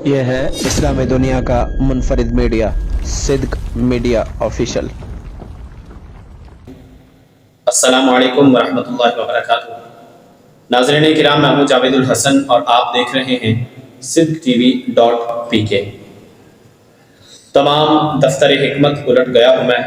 یہ ہے اسلامی دنیا کا منفرد میڈیا صدق میڈیا آفیشل۔ السلام علیکم ورحمۃ اللہ وبرکاتہ۔ ناظرین کرام، میں ہوں جاوید الحسن اور آپ دیکھ رہے ہیں صدق TV.pk۔ تمام دفتر حکمت الٹ گیا ہوں میں،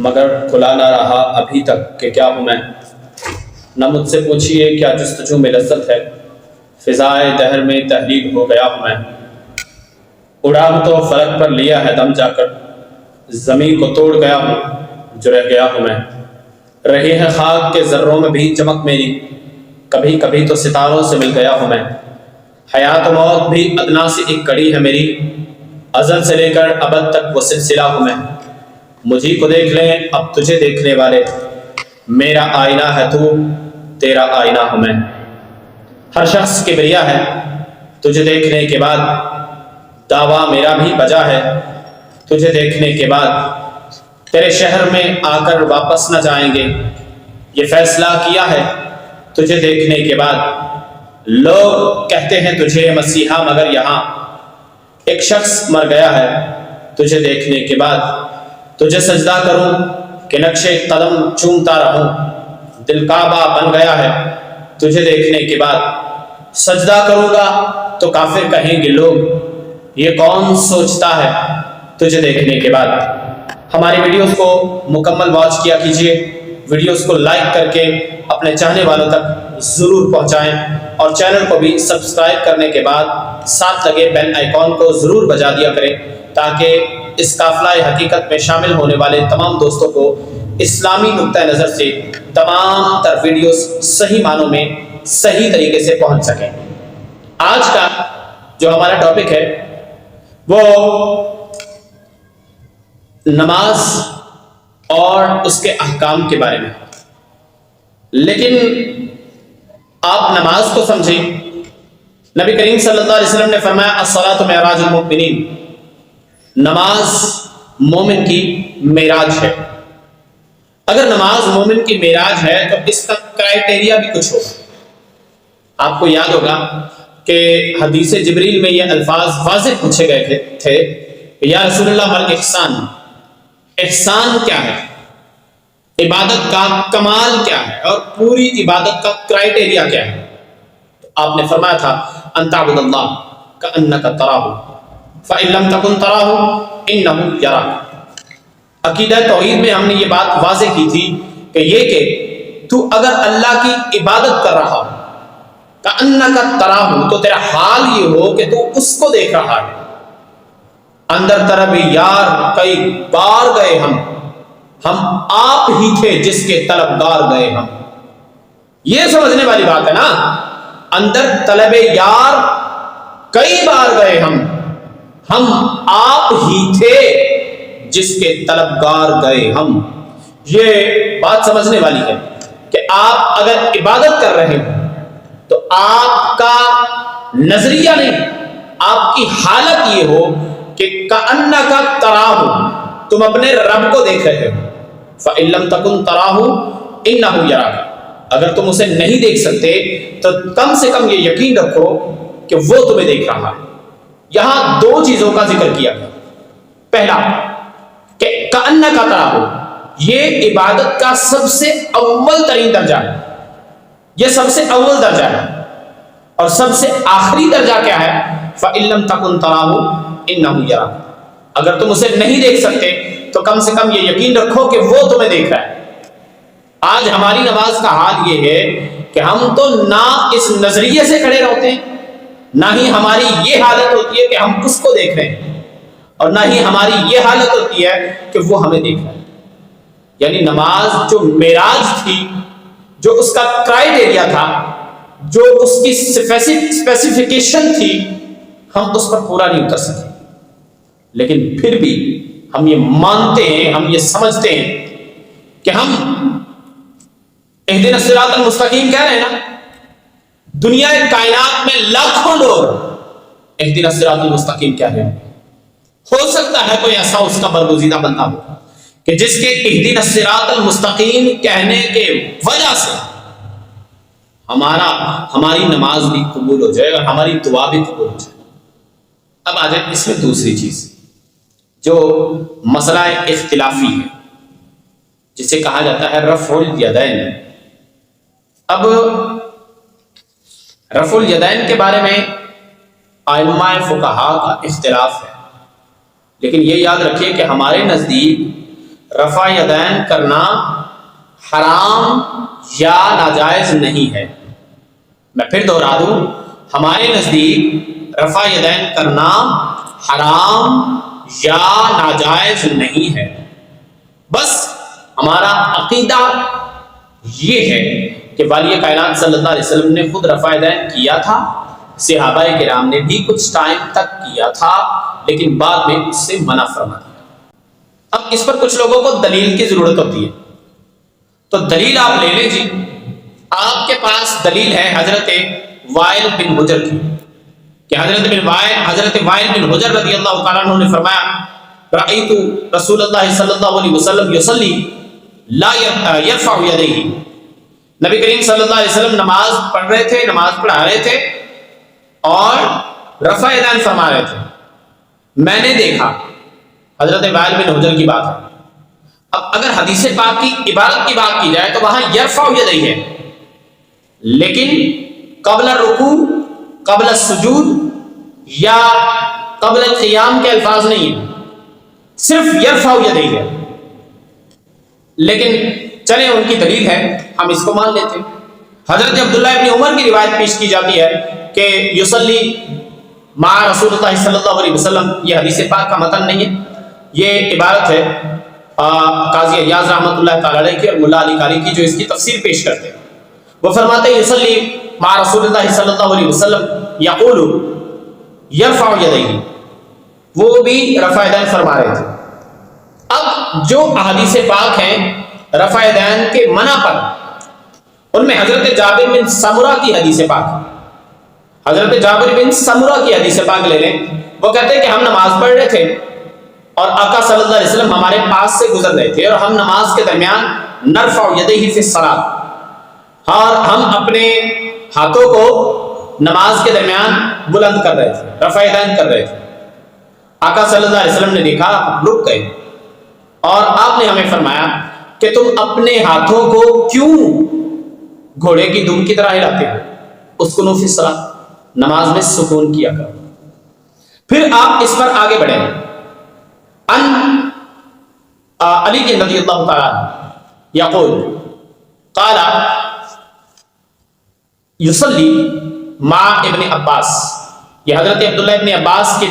مگر کھلا نہ رہا ابھی تک کہ کیا ہوں میں۔ نہ مجھ سے پوچھئے کیا جستجو میں لذت ہے، فضائے دہر میں تحلیل ہو گیا ہوں میں۔ اڑا ہوں تو فلک پر لیا ہے دم جا کر، زمین کو توڑ گیا ہوں جو رہ گیا ہوں میں۔ رہی ہے خاک کے ذروں میں بھی چمک میری، کبھی کبھی تو ستاروں سے مل گیا ہوں میں۔ حیات و موت بھی ادنا سے ایک کڑی ہے میری، ازل سے لے کر ابد تک وہ سلسلہ ہوں میں۔ مجھے کو دیکھ لیں اب تجھے دیکھنے والے، میرا آئینہ ہے تو تیرا آئینہ ہوں میں۔ ہر شخص کبریا ہے تجھے دیکھنے کے بعد، دعویٰ میرا بھی بجا ہے تجھے دیکھنے کے بعد۔ تیرے شہر میں آ کر واپس نہ جائیں گے، یہ فیصلہ کیا ہے تجھے دیکھنے کے بعد۔ لوگ کہتے ہیں تجھے مسیحا، مگر یہاں ایک شخص مر گیا ہے تجھے دیکھنے کے بعد۔ تجھے سجدہ کروں کہ نقش قدم چومتا رہوں، دل کعبہ بن گیا ہے تجھے دیکھنے کے بعد۔ سجدہ کروں گا تو کافر کہیں گے لوگ، یہ کون سوچتا ہے تجھے دیکھنے کے بعد۔ ہماری ویڈیوز کو مکمل واچ کیا کیجئے، ویڈیوز کو لائک کر کے اپنے چاہنے والوں تک ضرور پہنچائیں، اور چینل کو بھی سبسکرائب کرنے کے بعد ساتھ لگے بیل آئیکن کو ضرور بجا دیا کریں، تاکہ اس قافلہ حقیقت میں شامل ہونے والے تمام دوستوں کو اسلامی نقطہ نظر سے تمام تر ویڈیوز صحیح معنوں میں صحیح طریقے سے پہنچ سکیں۔ آج کا جو ہمارا ٹاپک ہے وہ نماز اور اس کے احکام کے بارے میں، لیکن آپ نماز کو سمجھیں۔ نبی کریم صلی اللہ علیہ وسلم نے فرمایا الصلاۃ معراج المؤمنین، نماز مومن کی معراج ہے۔ اگر نماز مومن کی معراج ہے تو اس کا کرائٹیریا بھی کچھ ہوگا۔ آپ کو یاد ہوگا کہ حدیث جبریل میں یہ الفاظ واضح پوچھے گئے تھے کہ یا رسول اللہ مل احسان، احسان کیا ہے، عبادت کا کمال کیا ہے، اور پوری عبادت کا کرائٹیریا کیا ہے؟ تو آپ نے فرمایا تھا ان تعبد اللہ کأنک تراہ فإن لم تکن تراہ انہ یراک۔ عقیدہ توحید میں ہم نے یہ بات واضح کی تھی کہ یہ کہ تو اگر اللہ کی عبادت کر رہا ہو کأنک تراہ، تو تیرا حال یہ ہو کہ تو اس کو دیکھ رہا ہے۔ اندر طرف یار کئی بار گئے ہم آپ ہی تھے جس کے طلبگار گئے ہم۔ یہ سمجھنے والی بات ہے نا، اندر طلب یار کئی بار گئے ہم آپ ہی تھے جس کے طلبگار گئے ہم۔ یہ بات سمجھنے والی ہے کہ آپ اگر عبادت کر رہے ہیں تو آپ کا نظریہ نہیں، آپ کی حالت یہ ہو کہ کأنک تراہ، تم اپنے رب کو دیکھ رہے ہو۔ فإن لم تکن تراہ انہ یراک، اگر تم اسے نہیں دیکھ سکتے تو کم سے کم یہ یقین رکھو کہ وہ تمہیں دیکھ رہا ہے۔ یہاں دو چیزوں کا ذکر کیا گیا۔ پہلا کہ کأنک تراہ، یہ عبادت کا سب سے اول ترین درجہ ہے، یہ سب سے اول درجہ ہے۔ اور سب سے آخری درجہ کیا ہے؟ فإن لم تکن تراہ انہ یراک، اگر تم اسے نہیں دیکھ سکتے تو کم سے کم یہ یقین رکھو کہ وہ تمہیں دیکھ رہا ہے۔ آج ہماری نماز کا حال یہ ہے کہ ہم تو نہ اس نظریے سے کھڑے رہتے ہیں، نہ ہی ہماری یہ حالت ہوتی ہے کہ ہم اس کو دیکھ رہے ہیں، اور نہ ہی ہماری یہ حالت ہوتی ہے کہ وہ ہمیں دیکھ رہا ہے۔ یعنی نماز جو معراج تھی، جو اس کا کرائٹیریا تھا، جو اس کی اسپیسیفیکیشن تھی، ہم اس پر پورا نہیں اتر سکے۔ لیکن پھر بھی ہم یہ مانتے ہیں، ہم یہ سمجھتے ہیں کہ ہم اہدنا الصراط المستقیم کہہ رہے ہیں نا۔ دنیا کائنات میں لاکھوں لوگ اہدنا الصراط المستقیم کہہ رہے ہیں، ہو سکتا ہے کوئی ایسا اس کا برگزیدہ بندہ ہو کہ جس کے اہدنا الصراط المستقیم کہنے کے وجہ سے ہماری نماز بھی قبول ہو جائے اور ہماری دعا بھی قبول ہو جائے۔ اب آ جائیں اس میں دوسری چیز جو مسئلہ اختلافی ہے، جسے کہا جاتا ہے رفع الیدین۔ اب رفع الیدین کے بارے میں ائمہ فقہا کا اختلاف ہے، لیکن یہ یاد رکھیے کہ ہمارے نزدیک رفع یدین کرنا حرام یا ناجائز نہیں ہے۔ میں پھر دوہرا دوں، ہمارے نزدیک رفع یدین کرنا حرام یا ناجائز نہیں ہے، بس ہمارا عقیدہ یہ ہے کہ والی کائنات صلی اللہ علیہ وسلم نے خود رفع یدین کیا تھا، صحابہ کرام نے بھی کچھ ٹائم تک کیا تھا، لیکن بعد میں اس سے منع فرما دیا۔ اب اس پر کچھ لوگوں کو دلیل کی ضرورت ہوتی ہے، تو دلیل آپ لے لیں جی۔ آپ کے پاس دلیل ہے حضرت وائل بن حجر کی، کہ حضرت وائل بن حجر رضی اللہ تعالیٰ عنہ نے فرمایا رأیت رسول اللہ صلی اللہ علیہ وسلم یصلی لا یرفع یدیہ، نبی کریم صلی اللہ علیہ وسلم نماز پڑھ رہے تھے، نماز پڑھا رہے تھے اور رفع یدین فرما رہے تھے، میں نے دیکھا۔ حضرت وائل بن حجر کی بات ہے۔ اب اگر حدیث پاک کی عبارت کی بات کی جائے تو وہاں یرفع یدیہ ہے، لیکن قبل الرکوع، قبل السجود یا قبل القیام کے الفاظ نہیں ہیں، صرف یرفع یدیہ ہے۔ لیکن چلیں ان کی دلیل ہے، ہم اس کو مان لیتے ہیں۔ حضرت عبداللہ ابن عمر کی روایت پیش کی جاتی ہے کہ یصلی مع رسول اللہ صلی اللہ علیہ وسلم، یہ حدیث پاک کا متن نہیں ہے، یہ عبارت ہے قاضی ایاز رحمۃ اللہ تعالی علیہ کی اور ملا علی قاری کی، جو اس کی تفسیر پیش کرتے ہیں۔ وہ فرماتے ہیں یصلی مع رسول اللہ صلی اللہ علیہ وسلم یقول یرفع یدیہ، وہ بھی رفع یدین فرما رہے تھے۔ اب جو احادیث پاک ہیں رفع یدین کے منع پر، ان میں حضرت جابر بن سمرہ کی حدیث پاک، حضرت جابر بن سمرہ کی حدیث پاک لے لیں۔ وہ کہتے ہیں کہ ہم نماز پڑھ رہے تھے اور آقا صلی اللہ علیہ وسلم ہمارے پاس سے گزر رہے تھے، اور ہم نماز کے درمیان نرفع یدیہ فی الصلاۃ، اور ہم اپنے ہاتھوں کو نماز کے درمیان بلند کر رہے تھے، رفع یدین کر رہے تھے۔ آقا صلی اللہ علیہ وسلم نے دیکھا، رک گئے، اور آپ نے ہمیں فرمایا کہ تم اپنے ہاتھوں کو کیوں گھوڑے کی دم کی طرح ہلاتے ہو، اسکنوا فی الصلاۃ، نماز میں سکون کیا کرو۔ پھر آپ اس پر آگے بڑھیں، علی رضی اللہ تعالی یقول قال یصلی مع ابن عباس، یہ حضرت عبداللہ ابن عباس کی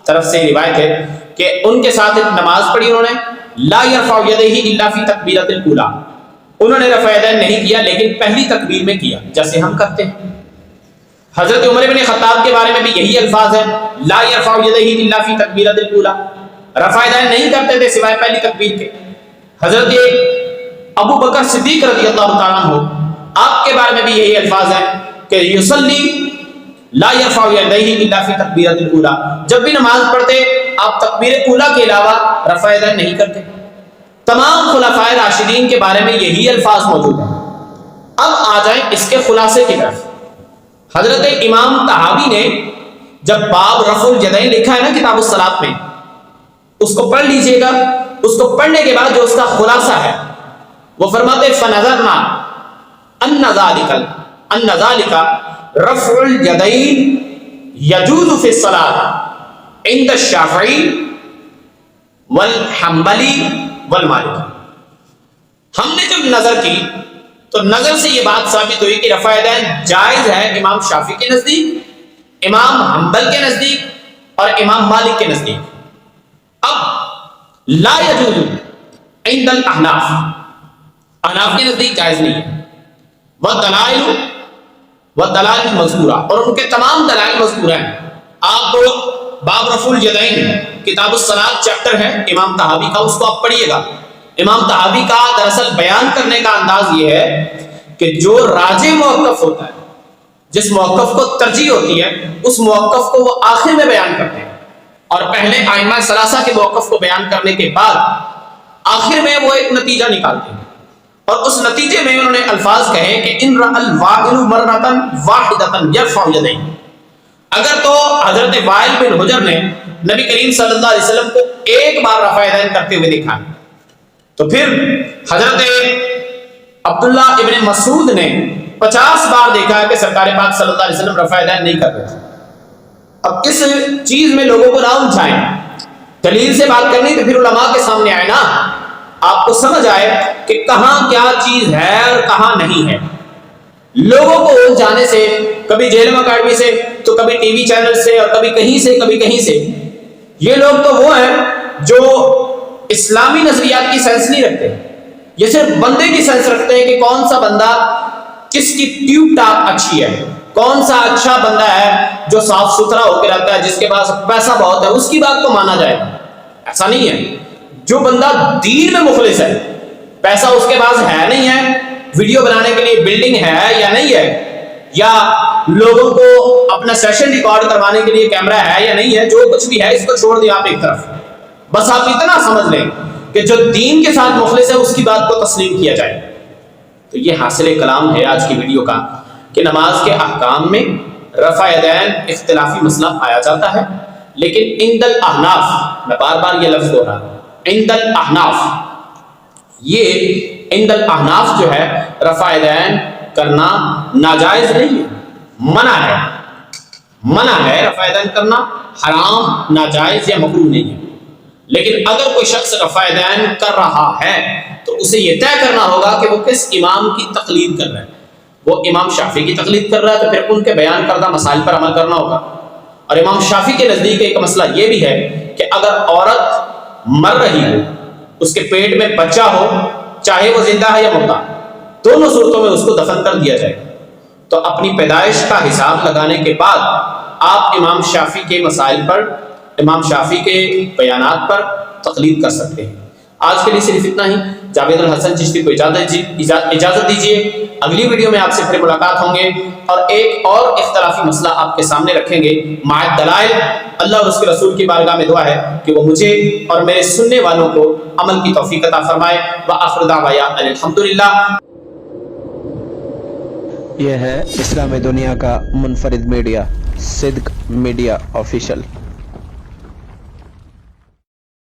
طرف سے روایت ہے کہ ان کے ساتھ نماز پڑھی انہوں نے، لا یرفع یدیہ الا فی تکبیرۃ الاولی، انہوں نے رفع یدین نہیں کیا لیکن پہلی تکبیر میں کیا، جیسے ہم کرتے ہیں۔ حضرت عمر بن خطاب کے بارے میں بھی یہی الفاظ ہیں، لا یرفع یدیہ الا فی تکبیرۃ الاولی، رفع یدین نہیں کرتے تھے سوائے پہلی تکبیر کے۔ حضرت ابو بکر صدیق رضی اللہ تعالیٰ عنہ، آپ کے بارے میں بھی یہی الفاظ ہیں کہ یصلی لا یرفع یدیہ الا فی تکبیرۃ الاولی، جب بھی نماز پڑھتے آپ تکبیر اولی کے علاوہ رفع یدین نہیں کرتے۔ تمام خلفائے راشدین کے بارے میں یہی الفاظ موجود ہیں۔ اب آ جائیں اس کے خلاصے کی طرف۔ حضرت امام طحاوی نے جب باب رفع الیدین لکھا ہے نا کتاب الصلاۃ میں، اس کو پڑھ لیجئے گا۔ اس کو پڑھنے کے بعد جو اس کا خلاصہ ہے وہ فرماتے فنظرنا ان ذلک رفع الیدین یجوز فی الصلاۃ عند الشافعی والحنبلی والمالکی۔ ہم نے جب نظر کی تو نظر سے یہ بات ثابت ہوئی کہ رفع یدین جائز ہے امام شافعی کے نزدیک، امام حنبل کے نزدیک اور امام مالک کے نزدیک۔ اب لا یجوز عند الاحناف، احناف کے نزدیک جائز نہیں ہے۔ والدلائل مذکورہ، اور ان کے تمام دلائل مذکورہ ہیں۔ آپ کو باب رفع الیدین کتاب الصلاۃ چیپٹر ہے امام طحاوی کا، اس کو آپ پڑھیے گا۔ امام طحاوی کا دراصل بیان کرنے کا انداز یہ ہے کہ جو راجح موقف ہوتا ہے، جس موقف کو ترجیح ہوتی ہے، اس موقف کو وہ آخر میں بیان کرتے ہیں، اور پہلے ائمہ ثلاثہ کے موقف کو بیان کرنے کے بعد آخر میں وہ ایک نتیجہ نکالتے ہیں، اور اس نتیجے میں انہوں نے الفاظ کہے کہ ان رأى الواعل مرة واحدة يرفع يديه، اگر تو حضرت وائل بن حجر نے نبی کریم صلی اللہ علیہ وسلم کو ایک بار رفع یدین کرتے ہوئے دیکھا، تو پھر حضرت عبداللہ ابن مسعود نے 50 بار دیکھا کہ سرکار پاک صلی اللہ علیہ وسلم رفع یدین نہیں کرتے تھے۔ اب اس چیز میں لوگوں کو نہ الجھائیں، دلیل سے بات کرنی تو پھر علماء کے سامنے آئے نا، آپ کو سمجھ آئے کہ کہاں کیا چیز ہے اور کہاں نہیں ہے۔ لوگوں کو الجھانے سے، کبھی جیلم اکیڈمی سے تو کبھی ٹی وی چینل سے اور کبھی کہیں سے کبھی کہیں سے، یہ لوگ تو وہ ہیں جو اسلامی نظریات کی سینس نہیں رکھتے، یہ صرف بندے کی سینس رکھتے ہیں کہ کون سا بندہ کس کی ٹیوب ٹاپ اچھی ہے، کون سا اچھا بندہ ہے جو صاف ستھرا ہو کے رہتا ہے، جس کے پاس پیسہ بہت ہے، اس کی بات کو مانا جائے۔ ایسا نہیں ہے، جو بندہ دین میں مخلص ہے، پیسہ اس کے پاس ہے نہیں ہے، ویڈیو بنانے کے لیے بلڈنگ ہے یا نہیں ہے، یا لوگوں کو اپنا سیشن ریکارڈ کروانے کے لیے کیمرہ ہے یا نہیں ہے، جو کچھ بھی ہے اس کو چھوڑ دیں آپ ایک طرف، بس آپ اتنا سمجھ لیں کہ جو دین کے ساتھ مخلص ہے اس کی بات کو تسلیم کیا جائے۔ تو یہ حاصل کلام ہے آج کی ویڈیو کا کہ نماز کے احکام میں رفع یدین اختلافی مسئلہ پایا جاتا ہے، لیکن عند الاحناف، میں بار بار یہ لفظ بول رہا ہوں، عند الاحناف، یہ عند الاحناف جو ہے رفع یدین کرنا ناجائز نہیں ہے، منع ہے رفع یدین کرنا، حرام، ناجائز یا مکروہ نہیں ہے۔ لیکن اگر کوئی شخص رفع یدین کر رہا ہے تو اسے یہ طے کرنا ہوگا کہ وہ کس امام کی تقلید کر رہا ہے۔ وہ امام شافعی کی تقلید کر رہا ہے تو پھر ان کے بیان کردہ مسائل پر عمل کرنا ہوگا۔ اور امام شافعی کے نزدیک ایک مسئلہ یہ بھی ہے کہ اگر عورت مر رہی ہو، اس کے پیٹ میں بچہ ہو، چاہے وہ زندہ ہے یا مردہ، دونوں صورتوں میں اس کو دفن کر دیا جائے، تو اپنی پیدائش کا حساب لگانے کے بعد آپ امام شافعی کے مسائل پر، امام شافعی کے بیانات پر تقلید کر سکتے ہیں۔ آج کے لیے صرف اتنا ہی۔ جاوید الحسن چشتی کو اجازت دیجیے، اگلی ویڈیو میں آپ سے پھر ملاقات ہوں گے اور ایک اور اختلافی مسئلہ آپ کے سامنے رکھیں گے مع دلائل۔ اللہ اور اس کے رسول کی بارگاہ میں دعا ہے کہ وہ مجھے اور میرے سننے والوں کو عمل کی توفیق عطا فرمائے۔ وآخر دعوانا ان الحمدللہ۔ یہ ہے اسلام دنیا کا منفرد میڈیا، صدق میڈیا آفیشل۔